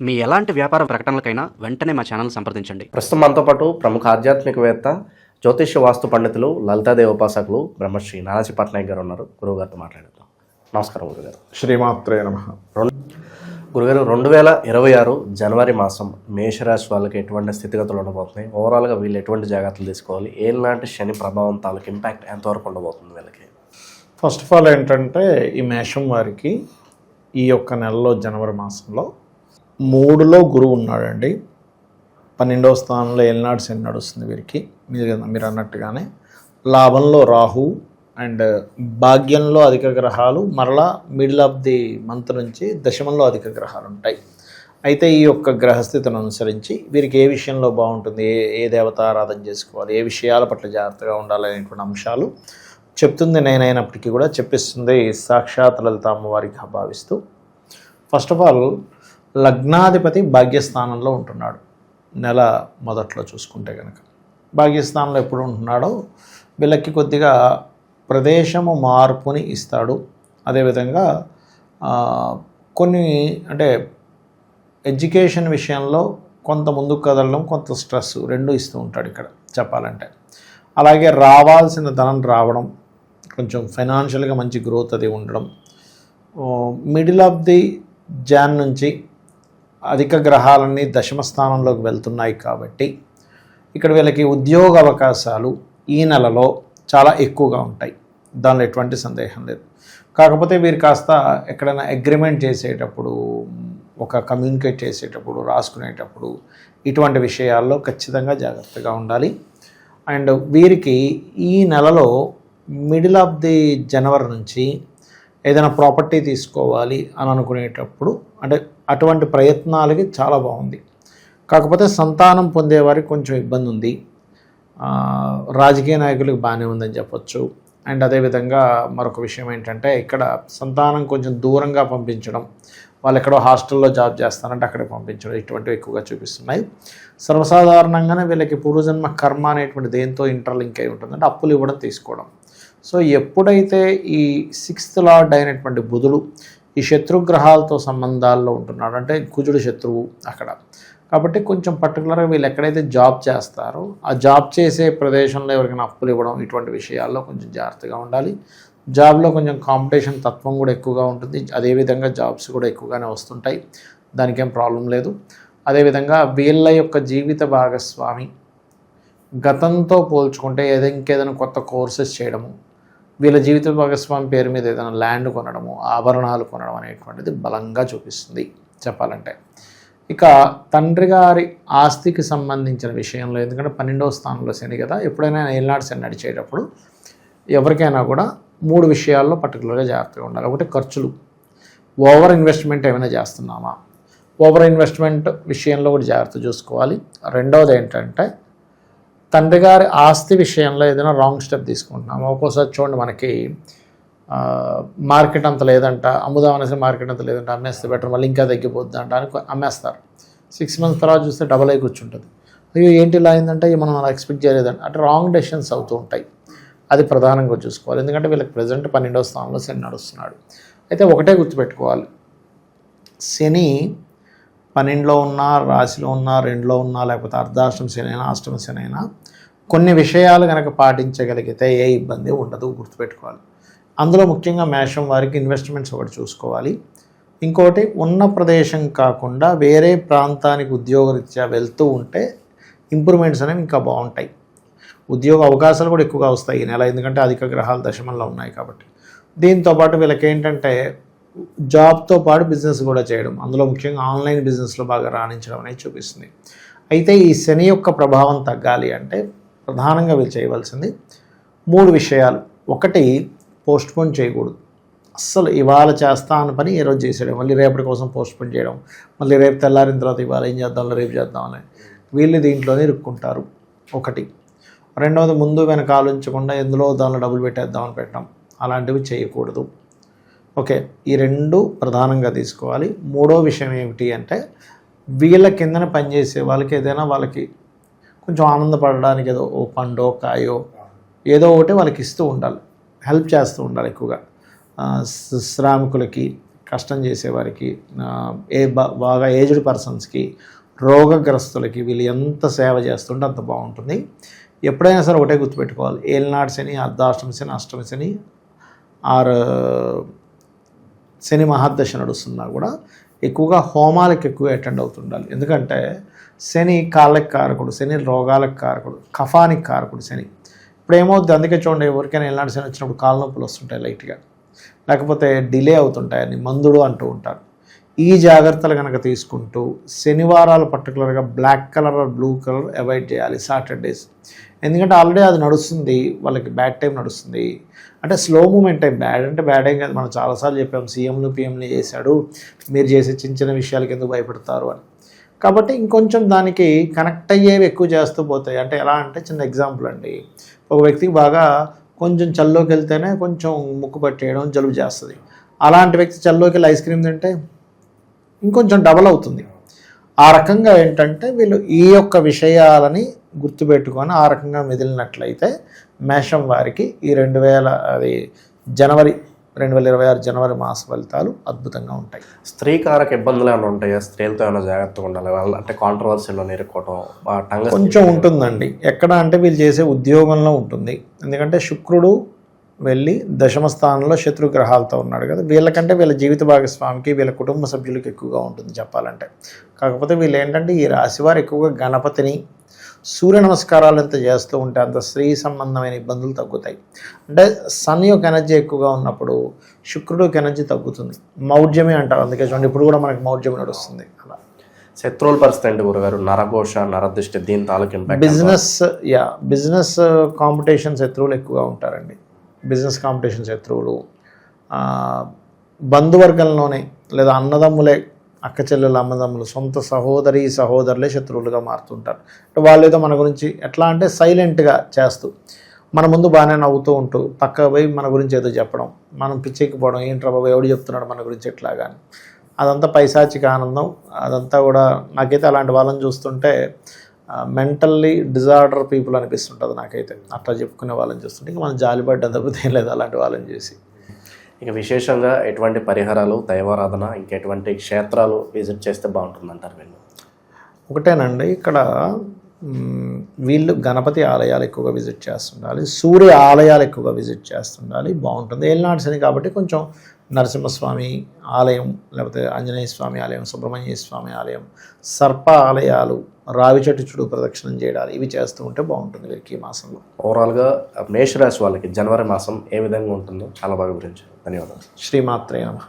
మీ ఎలాంటి వ్యాపార ప్రకటనలకైనా వెంటనే మా ఛానల్ సంప్రదించండి. ప్రస్తుతం మనతో పాటు ప్రముఖ ఆధ్యాత్మికవేత్త, జ్యోతిష్య వాస్తు పండితులు, లలితాదేవి ఉపాసకులు బ్రహ్మశ్రీ నానాజీ పట్నాయక్ గారు ఉన్నారు. గురువుగారితో మాట్లాడదాం. నమస్కారం గురుగారు. శ్రీమాత్రే నమః. గురుగారు, 2026 జనవరి మాసం మేషరాశి వాళ్ళకి ఎటువంటి స్థితిగతులు ఉండబోతున్నాయి? ఓవరాల్గా వీళ్ళు ఎటువంటి జాగ్రత్తలు తీసుకోవాలి? ఏలాంటి శని ప్రభావం తాలూకు ఇంపాక్ట్ ఎంతవరకు ఉండబోతుంది వీళ్ళకి? ఫస్ట్ ఆఫ్ ఆల్ ఏంటంటే, ఈ మేషం వారికి ఈ యొక్క నెలలో జనవరి మాసంలో 3లో గురువు ఉన్నాడండి. 12వ స్థానంలో ఏలినాడు శని నడుస్తుంది వీరికి. మీరు అన్నట్టుగానే లాభంలో రాహు అండ్ భాగ్యంలో అధిక గ్రహాలు, మరలా మిడిల్ ఆఫ్ ది మంత్ నుంచి దశమంలో అధిక గ్రహాలు ఉంటాయి. అయితే ఈ యొక్క గ్రహస్థితిని అనుసరించి వీరికి ఏ విషయంలో బాగుంటుంది, ఏ దేవత ఆరాధన చేసుకోవాలి, ఏ విషయాల పట్ల జాగ్రత్తగా ఉండాలనేటువంటి అంశాలు చెప్తుంది నేనైనప్పటికీ కూడా చెప్పిస్తుంది సాక్షాత్ లలిత అమ్మవారికి భావిస్తూ. ఫస్ట్ ఆఫ్ ఆల్ లగ్నాధిపతి భాగ్యస్థానంలో ఉంటున్నాడు. నెల మొదట్లో చూసుకుంటే కనుక భాగ్యస్థానంలో ఎప్పుడు ఉంటున్నాడో వీళ్ళకి కొద్దిగా ప్రదేశము మార్పుని ఇస్తాడు. అదేవిధంగా కొన్ని అంటే ఎడ్యుకేషన్ విషయంలో కొంత ముందుకు కదలడం, కొంత స్ట్రెస్ రెండు ఇస్తూ ఉంటాడు ఇక్కడ చెప్పాలంటే. అలాగే రావాల్సిన ధనం రావడం, కొంచెం ఫైనాన్షియల్గా మంచి గ్రోత్ అది ఉండడం. మిడిల్ ఆఫ్ ది జాన్ నుంచి అధిక గ్రహాలన్నీ దశమ స్థానంలోకి వెళ్తున్నాయి కాబట్టి ఇక్కడ వీళ్ళకి ఉద్యోగ అవకాశాలు ఈ నెలలో చాలా ఎక్కువగా ఉంటాయి. దానిలో ఎటువంటి సందేహం లేదు. కాకపోతే వీరు కాస్త ఎక్కడైనా అగ్రిమెంట్ చేసేటప్పుడు, ఒక కమ్యూనికేట్ చేసేటప్పుడు, రాసుకునేటప్పుడు ఇటువంటి విషయాల్లో ఖచ్చితంగా జాగ్రత్తగా ఉండాలి. అండ్ వీరికి ఈ నెలలో మిడిల్ ఆఫ్ ది జనవరి నుంచి ఏదైనా ప్రాపర్టీ తీసుకోవాలి అని అనుకునేటప్పుడు, అంటే అటువంటి ప్రయత్నాలకి చాలా బాగుంది. కాకపోతే సంతానం పొందేవారికి కొంచెం ఇబ్బంది ఉంది. రాజకీయ నాయకులకు బాగానే ఉందని చెప్పొచ్చు. అండ్ అదేవిధంగా మరొక విషయం ఏంటంటే, ఇక్కడ సంతానం కొంచెం దూరంగా పంపించడం, వాళ్ళు ఎక్కడో హాస్టల్లో జాబ్ చేస్తారంటే అక్కడికి పంపించడం, ఇటువంటివి ఎక్కువగా చూపిస్తున్నాయి. సర్వసాధారణంగానే వీళ్ళకి పూర్వజన్మ కర్మ అనేటువంటి దేంతో ఇంటర్లింక్ అయి ఉంటుందంటే అప్పులు ఇవ్వడం, తీసుకోవడం. సో ఎప్పుడైతే ఈ 6th లార్డ్ అయినటువంటి బుధుడు ఈ శత్రుగ్రహాలతో సంబంధాల్లో ఉంటున్నాడు, అంటే కుజుడు శత్రువు అక్కడ కాబట్టి కొంచెం పర్టికులర్గా వీళ్ళు ఎక్కడైతే జాబ్ చేస్తారో ఆ జాబ్ చేసే ప్రదేశంలో ఎవరికైనా అప్పులు ఇవ్వడం, ఇటువంటి విషయాల్లో కొంచెం జాగ్రత్తగా ఉండాలి. జాబ్లో కొంచెం కాంపిటీషన్ తత్వం కూడా ఎక్కువగా ఉంటుంది. అదేవిధంగా జాబ్స్ కూడా ఎక్కువగానే వస్తుంటాయి, దానికేం ప్రాబ్లం లేదు. అదేవిధంగా వీళ్ళ యొక్క జీవిత భాగస్వామి గతంతో పోల్చుకుంటే ఇంకేదైనా కొత్త కోర్సెస్ చేయడము, వీళ్ళ జీవిత భాగస్వామి పేరు మీద ఏదైనా ల్యాండ్ కొనడము, ఆభరణాలు కొనడం అనేటువంటిది బలంగా చూపిస్తుంది చెప్పాలంటే. ఇక తండ్రి గారి ఆస్తికి సంబంధించిన విషయంలో, ఎందుకంటే 12వ స్థానంలో శని కదా, ఎప్పుడైనా ఏలినాడు శని నడిచేటప్పుడు ఎవరికైనా కూడా 3 విషయాల్లో పర్టికులర్గా జాగ్రత్తగా ఉండాలి. ఒకటి, ఖర్చులు, ఓవర్ ఇన్వెస్ట్మెంట్ ఏమైనా చేస్తున్నామా, ఓవర్ ఇన్వెస్ట్మెంట్ విషయంలో కూడా జాగ్రత్త చూసుకోవాలి. రెండవది ఏంటంటే, తండ్రి గారి ఆస్తి విషయంలో ఏదైనా రాంగ్ స్టెప్ తీసుకుంటున్నాము. ఒక్కోసారి చూడండి, మనకి మార్కెట్ అంత లేదంట, అమ్ముదామనేసి మార్కెట్ అంత లేదంట, అమ్మేస్తే బెటర్, మళ్ళీ ఇంకా తగ్గిపోద్ది అంట అని అమ్మేస్తారు. 6 months తర్వాత చూస్తే డబల్ అయి కూర్చుంటుంది. అయ్యో ఏంటి ఇలా అయిందంటే మనం అలా ఎక్స్పెక్ట్ చేయలేదంట, అంటే రాంగ్ డెసిషన్స్ అవుతూ ఉంటాయి. అది ప్రధానంగా చూసుకోవాలి. ఎందుకంటే వీళ్ళకి ప్రజెంట్ 12వ స్థానంలో శని నడుస్తున్నాడు. అయితే ఒకటే గుర్తుపెట్టుకోవాలి, శని 12లో ఉన్నా, రాశిలో ఉన్నా, 2లో ఉన్నా, లేకపోతే అర్ధాష్టమ శని అయినా, అష్టమ శని అయినా కొన్ని విషయాలు కనుక పాటించగలిగితే ఏ ఇబ్బంది ఉండదు, గుర్తుపెట్టుకోవాలి. అందులో ముఖ్యంగా మేషం వారికి ఇన్వెస్ట్మెంట్స్ ఒకటి చూసుకోవాలి. ఇంకోటి, ఉన్న ప్రదేశం కాకుండా వేరే ప్రాంతానికి ఉద్యోగరీత్యా వెళ్తూ ఉంటే ఇంప్రూవ్మెంట్స్ అనేవి ఇంకా బాగుంటాయి. ఉద్యోగ అవకాశాలు కూడా ఎక్కువగా వస్తాయి ఈ నెల, ఎందుకంటే అధిక గ్రహాలు దశమంలో ఉన్నాయి కాబట్టి. దీంతోపాటు వీళ్ళకి ఏంటంటే జాబ్తో పాటు బిజినెస్ కూడా చేయడం, అందులో ముఖ్యంగా ఆన్లైన్ బిజినెస్లో బాగా రాణించడం అనేది చూపిస్తుంది. అయితే ఈ శని యొక్క ప్రభావం తగ్గాలి అంటే ప్రధానంగా వీళ్ళు చేయవలసింది 3 విషయాలు. ఒకటి, పోస్ట్పోన్ చేయకూడదు. అస్సలు ఇవాళ చేస్తా అన్న పని ఈరోజు చేసేయడం, మళ్ళీ రేపటి కోసం పోస్ట్పోన్ చేయడం, మళ్ళీ రేపు తెల్లారిన తర్వాత ఇవాళ ఏం చేద్దాం, రేపు చేద్దామని వీళ్ళు దీంట్లోనే ఇరుక్కుంటారు. ఒకటి. రెండవది, ముందు వెనక ఆలోచించకుండా ఎందులో దానిలో డబ్బులు పెట్టేద్దామని పెట్టడం, అలాంటివి చేయకూడదు. ఓకే, ఈ 2 ప్రధానంగా తీసుకోవాలి. మూడో విషయం ఏమిటి అంటే, వీళ్ళ కిందన పనిచేసే వాళ్ళకి ఏదైనా వాళ్ళకి కొంచెం ఆనందపడడానికి ఏదో ఓ పండో కాయో ఏదో ఒకటి వాళ్ళకి ఇస్తూ ఉండాలి, హెల్ప్ చేస్తూ ఉండాలి. ఎక్కువగా శ్రామికులకి, కష్టం చేసేవారికి, బాగా ఏజ్డ్ పర్సన్స్కి, రోగగ్రస్తులకి వీళ్ళు ఎంత సేవ చేస్తుంటే అంత బాగుంటుంది. ఎప్పుడైనా సరే ఒకటే గుర్తుపెట్టుకోవాలి, ఏలినాడు శని, అర్ధాష్టమి శని, అష్టమి శని ఆర్ శని మహాదశ నడుస్తున్నా కూడా ఎక్కువగా హోమాలకు ఎక్కువ అటెండ్ అవుతుండాలి. ఎందుకంటే శని కాళ్ళకి కారకుడు, శని రోగాలకు కారకుడు, కఫానికి కారకుడు శని. ఇప్పుడు ఏమవుతుంది, అందుకే చూడండి ఎవరికైనా ఏలినాడు శని వచ్చినప్పుడు కాళ్ళ నొప్పులు వస్తుంటాయి లైట్గా, లేకపోతే డిలే అవుతుంటాయని మందుడు అంటూ ఉంటారు. ఈ జాగ్రత్తలు కనుక తీసుకుంటూ శనివారాలు పర్టికులర్గా black colour blue colour avoid చేయాలి సాటర్డేస్. ఎందుకంటే ఆల్రెడీ అది నడుస్తుంది, వాళ్ళకి బ్యాడ్ టైం నడుస్తుంది. అంటే స్లో మూమెంట్ టైం, బ్యాడ్ అంటే బ్యాడ్ ఏం కాదు. మనం చాలాసార్లు చెప్పాం, సీఎంలు పిఎంలు చేశాడు, మీరు చేసే చిన్న చిన్న విషయాలకి ఎందుకు భయపడతారు అని. కాబట్టి ఇంకొంచెం దానికి కనెక్ట్ అయ్యేవి ఎక్కువ చేస్తూ పోతాయి. అంటే ఎలా అంటే చిన్న ఎగ్జాంపుల్ అండి, ఒక వ్యక్తికి బాగా కొంచెం చల్లోకి వెళ్తేనే కొంచెం ముక్కు పట్టేయడం, జలుబు చేస్తుంది. అలాంటి వ్యక్తి చల్లోకి వెళ్ళి ఐస్ క్రీమ్ తింటే ఇంకొంచెం డబల్ అవుతుంది. ఆ రకంగా ఏంటంటే వీళ్ళు ఈ యొక్క విషయాలని గుర్తుపెట్టుకొని ఆ రకంగా మెదిలినట్లయితే మేషం వారికి ఈ జనవరి 2026 జనవరి మాస ఫలితాలు అద్భుతంగా ఉంటాయి. స్త్రీకారక ఇబ్బందులు ఏమైనా ఉంటాయా? స్త్రీలతో ఏమైనా జాగ్రత్తగా ఉండాలి, వాళ్ళు అంటే కాంట్రవర్సీలో నేర్చుకోవటం కొంచెం ఉంటుందండి. ఎక్కడ అంటే వీళ్ళు చేసే ఉద్యోగంలో ఉంటుంది. ఎందుకంటే శుక్రుడు వెళ్ళి దశమ స్థానంలో శత్రు గ్రహాలతో ఉన్నాడు కదా, వీళ్ళకంటే వీళ్ళ జీవిత భాగస్వామికి, వీళ్ళ కుటుంబ సభ్యులకి ఎక్కువగా ఉంటుంది చెప్పాలంటే. కాకపోతే వీళ్ళు ఏంటంటే ఈ రాశివారు ఎక్కువగా గణపతిని, సూర్య నమస్కారాలు ఎంత చేస్తూ ఉంటే అంత స్త్రీ సంబంధమైన ఇబ్బందులు తగ్గుతాయి. అంటే సన్ యొక్క ఎనర్జీ ఎక్కువగా ఉన్నప్పుడు శుక్రుడు యొక్క ఎనర్జీ తగ్గుతుంది. మౌఢ్యమే అంటారు, అందుకే చూడండి ఇప్పుడు కూడా మనకి మౌఢ్యం నడుస్తుంది. అలా శత్రువుల పరిస్థితి అండి గురుగారు, నరఘోష, నరదృష్టి, దీని తాలూకు ఇంపాక్ట్? బిజినెస్ కాంపిటీషన్ శత్రువులు ఎక్కువగా ఉంటారండి. బిజినెస్ కాంపిటీషన్ శత్రువులు, బంధువర్గంలోనే లేదా అన్నదమ్ములే, అక్క చెల్లెలు, అన్నదమ్ములు, సొంత సహోదరులే శత్రువులుగా మారుతుంటారు. వాళ్ళు ఏదో మన గురించి ఎట్లా అంటే సైలెంట్గా చేస్తూ మన ముందు బాగానే నవ్వుతూ ఉంటూ పక్క పోయి మన గురించి ఏదో చెప్పడం, మనం పిచ్చెక్కిపోవడం, ఏంట్రా బాబు ఎవడు చెప్తున్నాడు మన గురించి ఎట్లా కానీ, అదంతా పైశాచిక ఆనందం. అదంతా కూడా నాకైతే అలాంటి వాళ్ళని చూస్తుంటే మెంటల్లీ డిజార్డర్ పీపుల్ అనిపిస్తుంటుంది నాకైతే. అట్లా చెప్పుకునే వాళ్ళని చూస్తుంటే ఇంకా మనం జాలిపడ్డం తప్పితే ఏం లేదు అలాంటి వాళ్ళని చూసి. ఇక విశేషంగా ఎటువంటి పరిహారాలు, దైవారాధన, ఇంకెటువంటి క్షేత్రాలు విజిట్ చేస్తే బాగుంటుందంటారు వీళ్ళు? ఒకటేనండి, ఇక్కడ వీళ్ళు గణపతి ఆలయాలు ఎక్కువగా విజిట్ చేస్తుండాలి, సూర్య ఆలయాలు ఎక్కువగా విజిట్ చేస్తుండాలి, బాగుంటుంది. ఏలినాడు శని కాబట్టి కొంచెం నరసింహస్వామి ఆలయం, లేకపోతే ఆంజనేయ స్వామి ఆలయం, సుబ్రహ్మణ్య స్వామి ఆలయం, సర్ప ఆలయాలు, రావి చెట్టు చుట్టూ ప్రదక్షిణం చేయడాలు, ఇవి చేస్తూ ఉంటే బాగుంటుంది వీరికి ఈ మాసంలో. ఓవరాల్గా మేషరాశి వాళ్ళకి జనవరి మాసం ఏ విధంగా ఉంటుందో చాలా బాగా వివరించారు. ధన్యవాదాలు. శ్రీమాత్రే నమః.